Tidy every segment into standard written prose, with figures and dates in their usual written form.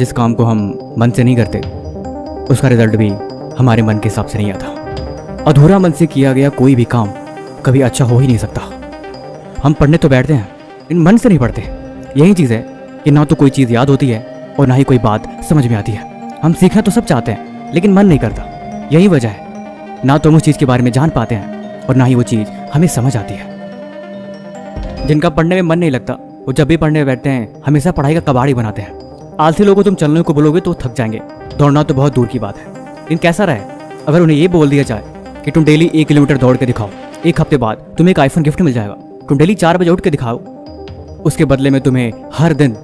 जिस काम को हम मन से नहीं करते उसका रिजल्ट भी हमारे मन के हिसाब से नहीं आता। अधूरा मन से किया गया कोई भी काम कभी अच्छा हो ही नहीं सकता। हम पढ़ने तो बैठते हैं लेकिन मन से नहीं पढ़ते। यही चीज़ है कि ना तो कोई चीज़ याद होती है और ना ही कोई बात समझ में आती है। हम सीखना तो सब चाहते हैं लेकिन मन नहीं करता। यही वजह है, ना तो हम उस चीज़ के बारे में जान पाते हैं और ना ही वो चीज़ हमें समझ आती है। जिनका पढ़ने में मन नहीं लगता वो जब भी पढ़ने बैठते हैं हमेशा पढ़ाई का कबाड़ ही बनाते हैं। आलसी लोगों को तुम चलने को बोलोगे तो थक जाएंगे, दौड़ना तो बहुत दूर की बात है। लेकिन कैसा रहे अगर उन्हें ये बोल दिया जाए कि तुम डेली 1 किलोमीटर दौड़ के दिखाओ, 1 हफ्ते बाद तुम्हें एक आईफोन गिफ्ट मिल जाएगा। तुम डेली 4 बजे उठ के दिखाओ, उसके बदले में तुम्हें हर दिन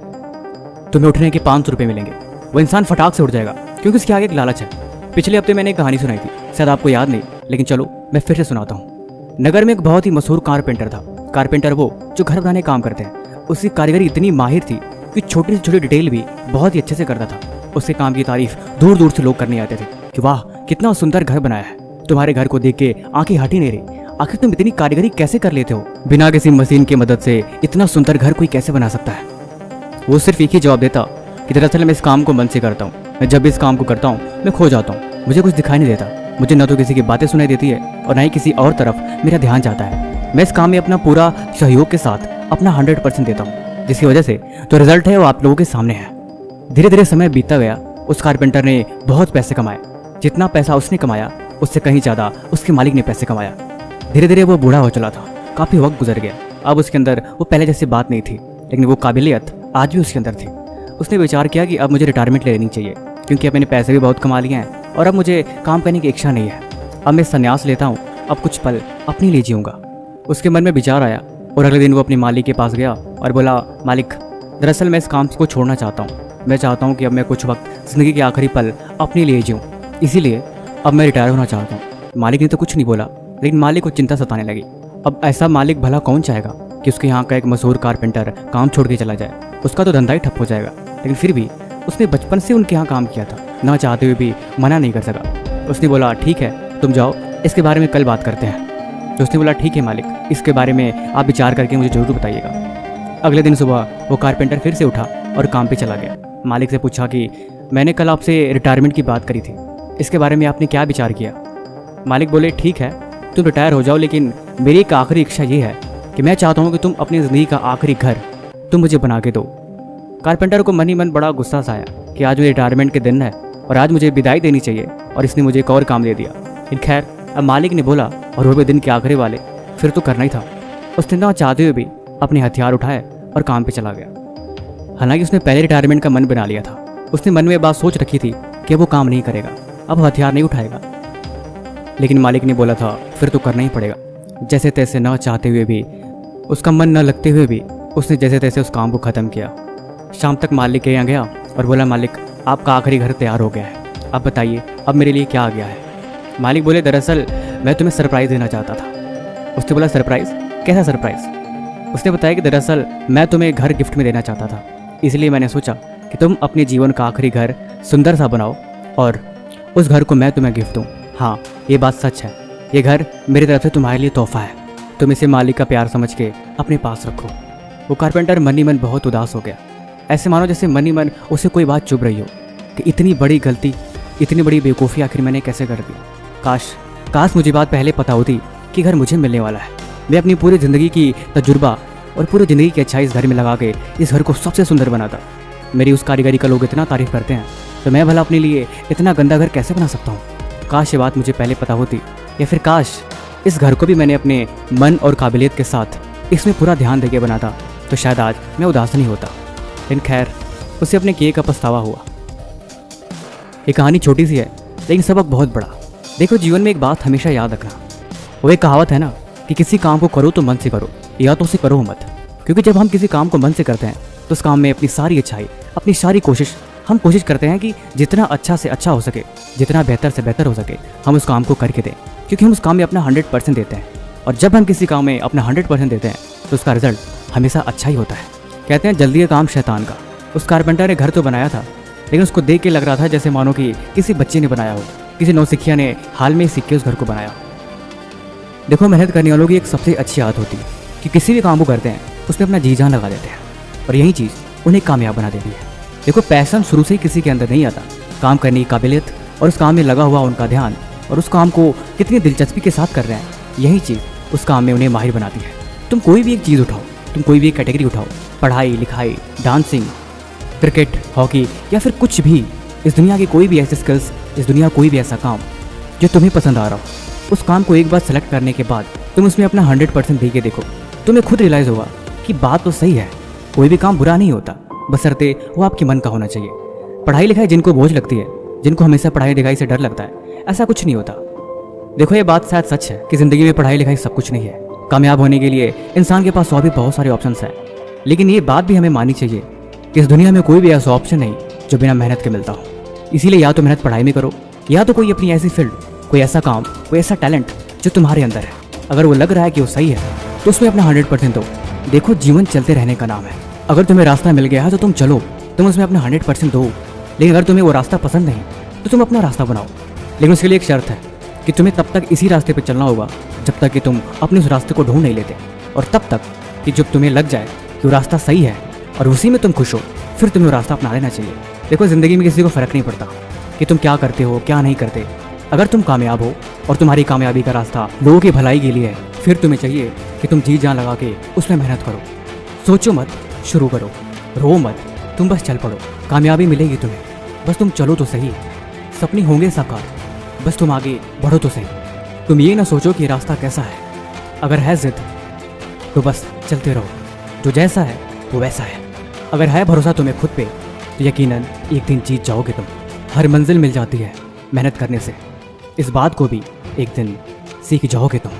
तुम्हें उठने के 500 रुपये मिलेंगे। वो इंसान फटाक से उठ जाएगा क्योंकि उसके आगे एक लालच है। पिछले हफ्ते मैंने एक कहानी सुनाई थी, शायद आपको याद नहीं, लेकिन चलो मैं फिर से सुनाता हूँ। नगर में एक बहुत ही मशहूर कारपेंटर था। कारपेंटर वो जो घर बनाने काम करते हैं। उसकी कारीगरी इतनी माहिर थी कि छोटी से छोटी डिटेल भी बहुत ही अच्छे से करता था। उसके काम की तारीफ दूर दूर से लोग करने आते थे कि वाह कितना सुंदर घर बनाया है, तुम्हारे घर को देख के आंखें हट ही नहीं रही, आखिर तुम इतनी कारीगरी कैसे कर लेते हो, बिना किसी मशीन की मदद से इतना सुंदर घर कोई कैसे बना सकता है। वो सिर्फ एक ही जवाब देता कि दरअसल मैं इस काम को मन से करता हूँ, मैं जब भी इस काम को करता हूँ मैं खो जाता हूँ, मुझे कुछ दिखाई नहीं देता, मुझे न तो किसी की बातें सुनाई देती है और न ही किसी और तरफ मेरा ध्यान जाता है। मैं इस काम में अपना पूरा सहयोग के साथ अपना 100% देता हूँ, जिसकी वजह से जो रिजल्ट है वो आप लोगों के सामने है। धीरे धीरे समय बीतता गया। उस कारपेंटर ने बहुत पैसे कमाए। जितना पैसा उसने कमाया उससे कहीं ज़्यादा उसके मालिक ने पैसे कमाया। धीरे धीरे वो बूढ़ा हो चला था, काफ़ी वक्त गुजर गया। अब उसके अंदर वो पहले जैसी बात नहीं थी, लेकिन वो काबिलियत आज भी उसके अंदर थी। उसने विचार किया कि अब मुझे रिटायरमेंट ले लेनी चाहिए क्योंकि अब मैंने पैसे भी बहुत कमा लिए हैं और अब मुझे काम करने की इच्छा नहीं है। अब मैं संन्यास लेता हूँ, अब कुछ पल अपने लिए जीऊँगा। उसके मन में विचार आया और अगले दिन वो अपने मालिक के पास गया और बोला, मालिक दरअसल मैं इस काम को छोड़ना चाहता हूँ। मैं चाहता हूँ कि अब मैं कुछ वक्त ज़िंदगी के आखिरी पल अपने लिए जीऊँ, इसीलिए अब मैं रिटायर होना चाहता हूँ। मालिक ने तो कुछ नहीं बोला, लेकिन मालिक को चिंता सताने लगी। अब ऐसा मालिक भला कौन चाहेगा कि उसके यहाँ का एक मशहूर कारपेंटर काम छोड़ के चला जाए। उसका तो धंधा ही ठप हो जाएगा। लेकिन फिर भी उसने बचपन से उनके यहाँ काम किया था, ना चाहते हुए भी मना नहीं कर सका। उसने बोला, ठीक है तुम जाओ, इसके बारे में कल बात करते हैं। तो उसने बोला, ठीक है मालिक, इसके बारे में आप विचार करके मुझे जरूर बताइएगा। अगले दिन सुबह वो कारपेंटर फिर से उठा और काम पे चला गया। मालिक से पूछा कि मैंने कल आपसे रिटायरमेंट की बात करी थी, इसके बारे में आपने क्या विचार किया। मालिक बोले, ठीक है तुम रिटायर हो जाओ, लेकिन मेरी एक आखिरी इच्छा ये है कि मैं चाहता हूँ कि तुम अपनी ज़िंदगी का आखिरी घर तुम मुझे बना के दो। कारपेंटर को मन ही मन बड़ा गुस्सा सा आया कि आज मेरे रिटायरमेंट के दिन है और आज मुझे विदाई देनी चाहिए और इसने मुझे एक और काम दे दिया। लेकिन खैर, अब मालिक ने बोला और वो भी दिन के आखिरी वाले, फिर तो करना ही था। उसने ना चाहते हुए भी अपने हथियार उठाए और काम पे चला गया। हालांकि उसने पहले रिटायरमेंट का मन बना लिया था। उसने मन में बात सोच रखी थी कि वो काम नहीं करेगा, अब हथियार नहीं उठाएगा। लेकिन मालिक ने बोला था फिर तो करना ही पड़ेगा। जैसे तैसे ना चाहते हुए भी, उसका मन न लगते हुए भी उसने जैसे तैसे उस काम को ख़त्म किया। शाम तक मालिक के यहाँ गया और बोला, मालिक आपका आखिरी घर तैयार हो गया है, अब बताइए अब मेरे लिए क्या आ गया है। मालिक बोले, दरअसल मैं तुम्हें सरप्राइज़ देना चाहता था। उसने बोला, सरप्राइज़? कैसा सरप्राइज़? उसने बताया कि दरअसल मैं तुम्हें घर गिफ्ट में देना चाहता था, इसलिए मैंने सोचा कि तुम अपने जीवन का आखिरी घर सुंदर सा बनाओ और उस घर को मैं तुम्हें गिफ्ट दूँ। हाँ, ये बात सच है, ये घर मेरी तरफ से तुम्हारे लिए तोहफा है, तुम इसे मालिक का प्यार समझ के अपने पास रखो। वो कारपेंटर मन ही मन बहुत उदास हो गया। ऐसे मानो जैसे मन ही मन उसे कोई बात चुभ रही हो कि इतनी बड़ी गलती, इतनी बड़ी बेवकूफ़ी आखिर मैंने कैसे कर दी। काश मुझे बात पहले पता होती कि घर मुझे मिलने वाला है। मैं अपनी पूरी ज़िंदगी की तजुर्बा और पूरी ज़िंदगी की अच्छाई इस घर में लगा के इस घर को सबसे सुंदर बनाता। मेरी उस कारीगरी का लोग इतना तारीफ़ करते हैं तो मैं भला अपने लिए इतना गंदा घर कैसे बना सकता हूँ। काश ये बात मुझे पहले पता होती, या फिर काश इस घर को भी मैंने अपने मन और काबिलियत के साथ इसमें पूरा ध्यान देके बनाता, तो शायद आज मैं उदास नहीं होता। लेकिन खैर, उसे अपने किए का पछतावा हुआ। ये कहानी छोटी सी है लेकिन सबक बहुत बड़ा। देखो, जीवन में एक बात हमेशा याद रखना, वो एक कहावत है ना कि किसी काम को करो तो मन से करो, या तो उसे करो मत। क्योंकि जब हम किसी काम को मन से करते हैं तो उस काम में अपनी सारी अच्छाई, अपनी सारी कोशिश, हम कोशिश करते हैं कि जितना अच्छा से अच्छा हो सके, जितना बेहतर से बेहतर हो सके, हम उस काम को करके दें, क्योंकि हम उस काम में अपना 100% देते हैं। और जब हम किसी काम में अपना 100% देते हैं तो उसका रिजल्ट हमेशा अच्छा ही होता है। कहते हैं जल्दी का काम शैतान का। उस कारपेंटर ने घर तो बनाया था, लेकिन उसको देख के लग रहा था जैसे मानो कि किसी बच्चे ने बनाया हो, किसी नौसिखिया ने हाल में सीख के उस घर को बनाया हो। देखो, मेहनत करने वालों की एक सबसे अच्छी आदत होती है कि किसी भी काम को करते हैं उसमें अपना जी जान लगा देते हैं, और यही चीज़ उन्हें कामयाब बना देती है। देखो, पैशन शुरू से ही किसी के अंदर नहीं आता। काम करने की काबिलियत और उस काम में लगा हुआ उनका ध्यान और उस काम को कितनी दिलचस्पी के साथ कर रहे हैं, यही चीज़ उस काम में उन्हें माहिर बनाती है। तुम कोई भी एक चीज़ उठाओ, तुम कोई भी एक कैटेगरी उठाओ, पढ़ाई लिखाई, डांसिंग, क्रिकेट, हॉकी या फिर कुछ भी, इस दुनिया की कोई भी ऐसी स्किल्स, इस दुनिया कोई भी ऐसा काम जो तुम्हें पसंद आ रहा हो, उस काम को एक बार सेलेक्ट करने के बाद तुम उसमें अपना 100% दे के देखो, तुम्हें खुद रियलाइज़ होगा कि बात तो सही है। कोई भी काम बुरा नहीं होता, बशर्ते वो आपके मन का होना चाहिए। पढ़ाई लिखाई जिनको बोझ लगती है, जिनको हमेशा पढ़ाई लिखाई से डर लगता है, ऐसा कुछ नहीं होता। देखो, ये बात शायद सच है कि ज़िंदगी में पढ़ाई लिखाई सब कुछ नहीं है। कामयाब होने के लिए इंसान के पास और भी बहुत सारे ऑप्शंस हैं, लेकिन ये बात भी हमें माननी चाहिए कि इस दुनिया में कोई भी ऐसा ऑप्शन नहीं जो बिना मेहनत के मिलता हो। इसीलिए या तो मेहनत पढ़ाई में करो, या तो कोई अपनी ऐसी फील्ड, कोई ऐसा काम, कोई ऐसा टैलेंट जो तुम्हारे अंदर है, अगर वो लग रहा है कि वो सही है तो उसमें अपना 100% दो। देखो, जीवन चलते रहने का नाम है। अगर तुम्हें रास्ता मिल गया है तो तुम चलो, तुम उसमें अपना 100% दो। लेकिन अगर तुम्हें वो रास्ता पसंद नहीं तो तुम अपना रास्ता बनाओ। लेकिन उसके लिए एक शर्त है कि तुम्हें तब तक इसी रास्ते पर चलना होगा जब तक कि तुम अपने उस रास्ते को ढूंढ नहीं लेते, और तब तक कि जब तुम्हें लग जाए कि वो रास्ता सही है और उसी में तुम खुश हो, फिर तुम्हें वो रास्ता अपना लेना चाहिए। देखो, ज़िंदगी में किसी को फ़र्क नहीं पड़ता कि तुम क्या करते हो क्या नहीं करते। अगर तुम कामयाब हो और तुम्हारी कामयाबी का रास्ता लोगों की भलाई के लिए है, फिर तुम्हें चाहिए कि तुम जी जान लगा के उसमें मेहनत करो। सोचो मत, शुरू करो। रो मत, तुम बस चल पड़ो। कामयाबी मिलेगी तुम्हें, बस तुम चलो तो सही। सपने होंगे साकार, बस तुम आगे बढ़ो तो सही। तुम ये ना सोचो कि रास्ता कैसा है, अगर है जिद तो बस चलते रहो। जो जैसा है वो वैसा है। अगर है भरोसा तुम्हें खुद पे तो यकीनन एक दिन जीत जाओगे तुम। हर मंजिल मिल जाती है मेहनत करने से, इस बात को भी एक दिन सीख जाओगे तुम।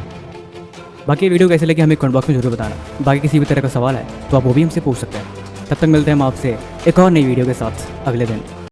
बाकी वीडियो कैसे लगे हमें कमेंट बॉक्स में जरूर बताना। बाकी किसी भी तरह का सवाल है तो आप वो भी हमसे पूछ सकते हैं। तब तक मिलते हैं हम आपसे एक और नई वीडियो के साथ अगले दिन।